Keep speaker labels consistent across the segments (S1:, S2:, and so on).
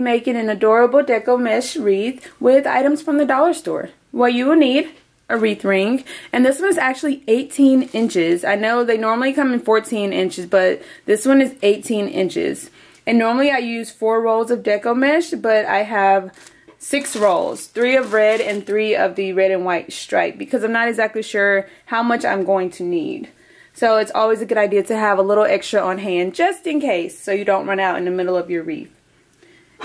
S1: making an adorable deco mesh wreath with items from the dollar store. What you will need: a wreath ring, and this one is actually 18 inches. I know they normally come in 14 inches, but this one is 18 inches. And normally I use 4 rolls of deco mesh, but I have 6 rolls, 3 of red and 3 of the red and white stripe, because I'm not exactly sure how much I'm going to need. So it's always a good idea to have a little extra on hand just in case, so you don't run out in the middle of your wreath.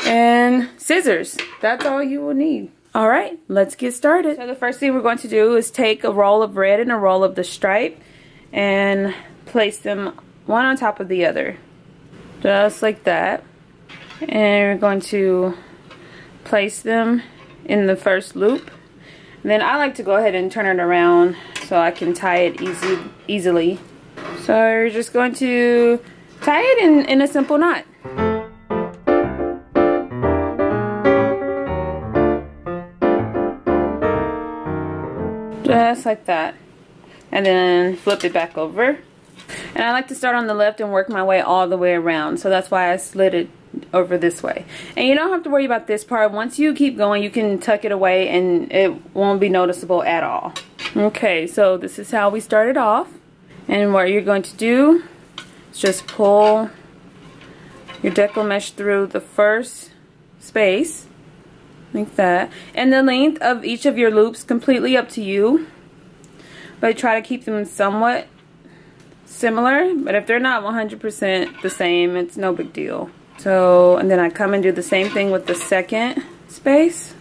S1: And scissors, that's all you will need. Alright, let's get started. So the first thing we're going to do is take a roll of red and a roll of the stripe and place them one on top of the other. Just like that. And we're going to place them in the first loop. And then I like to go ahead and turn it around so I can tie it easily. So we're just going to tie it in a simple knot. Just like that. And then flip it back over. And I like to start on the left and work my way all the way around. So that's why I slid it over this way. And you don't have to worry about this part. Once you keep going, you can tuck it away and it won't be noticeable at all. Okay, so this is how we started off. And what you're going to do is just pull your deco mesh through the first space, like that. And the length of each of your loops, completely up to you. But try to keep them somewhat similar. But if they're not 100% the same, it's no big deal. So, and then I come and do the same thing with the second space.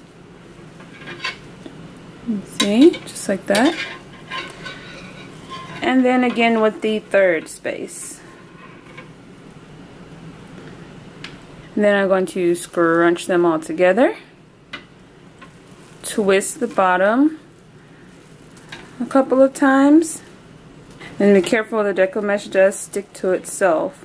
S1: See, just like that. And then again with the third space. And then I'm going to scrunch them all together. Twist the bottom a couple of times. And be careful, the deco mesh does stick to itself.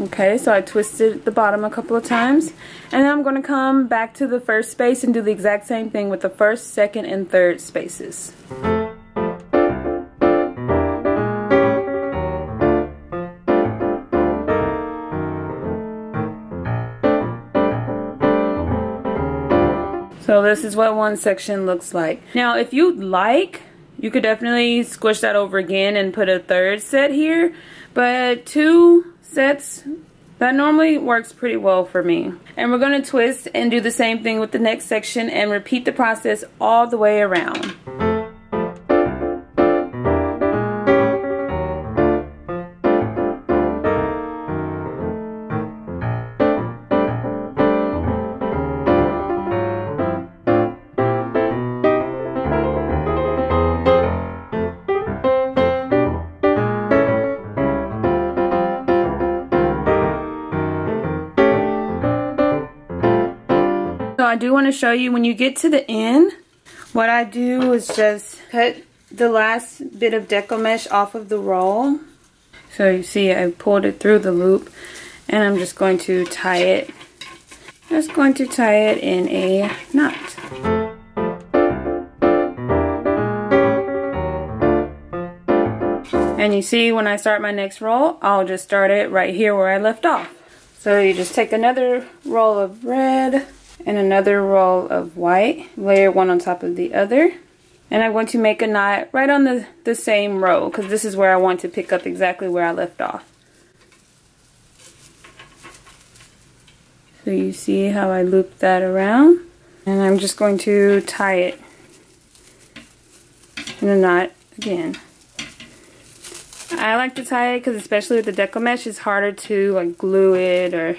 S1: Okay, so I twisted the bottom a couple of times. And then I'm going to come back to the first space and do the exact same thing with the first, second, and third spaces. So this is what one section looks like. Now if you'd like, you could definitely squish that over again and put a third set here. But 2 sets, that normally works pretty well for me. And we're going to twist and do the same thing with the next section and repeat the process all the way around. So I do want to show you when you get to the end, what I do is just cut the last bit of deco mesh off of the roll. So you see I pulled it through the loop and I'm just going to tie it. Just going to tie it in a knot. And you see when I start my next roll, I'll just start it right here where I left off. So you just take another roll of red and another roll of white, layer one on top of the other, and I'm going to make a knot right on the same row, because this is where I want to pick up exactly where I left off. So you see how I looped that around, and I'm just going to tie it in a knot again. I like to tie it because especially with the deco mesh, it's harder to like glue it or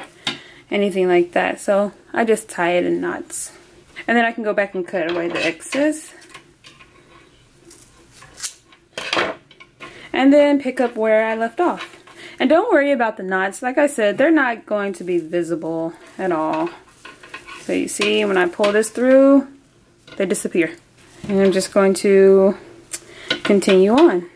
S1: anything like that, so I just tie it in knots. And then I can go back and cut away the excess. And then pick up where I left off. And don't worry about the knots. Like I said, they're not going to be visible at all. So you see, when I pull this through, they disappear. And I'm just going to continue on.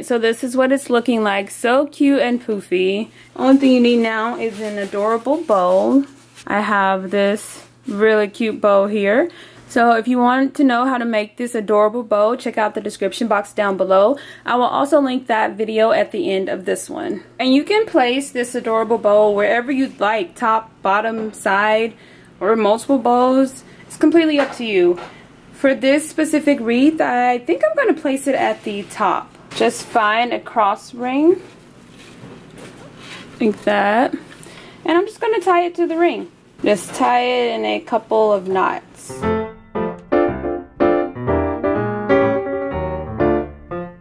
S1: so this is what it's looking like. So cute and poofy. Only thing you need now is an adorable bow. I have this really cute bow here. So if you want to know how to make this adorable bow, check out the description box down below. I will also link that video at the end of this one. And you can place this adorable bow wherever you'd like, top, bottom, side, or multiple bows. It's completely up to you. For this specific wreath, I think I'm going to place it at the top. Just find a cross ring, like that. And I'm just going to tie it to the ring. Just tie it in a couple of knots.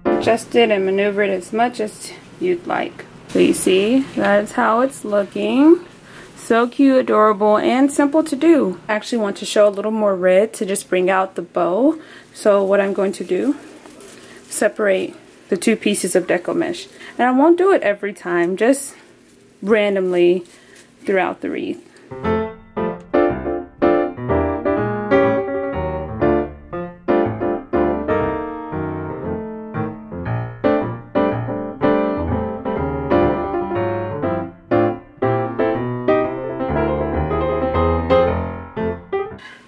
S1: Adjust it and maneuver it as much as you'd like. So you see, that's how it's looking. So cute, adorable, and simple to do. I actually want to show a little more red to just bring out the bow. So what I'm going to do, separate the two pieces of deco mesh. And I won't do it every time, just randomly throughout the wreath.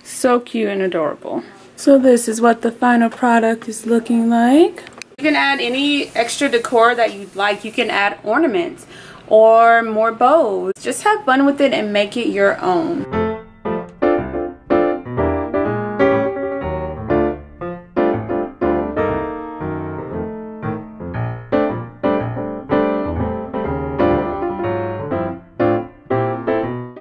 S1: So cute and adorable. So this is what the final product is looking like. You can add any extra decor that you'd like. You can add ornaments or more bows. Just have fun with it and make it your own.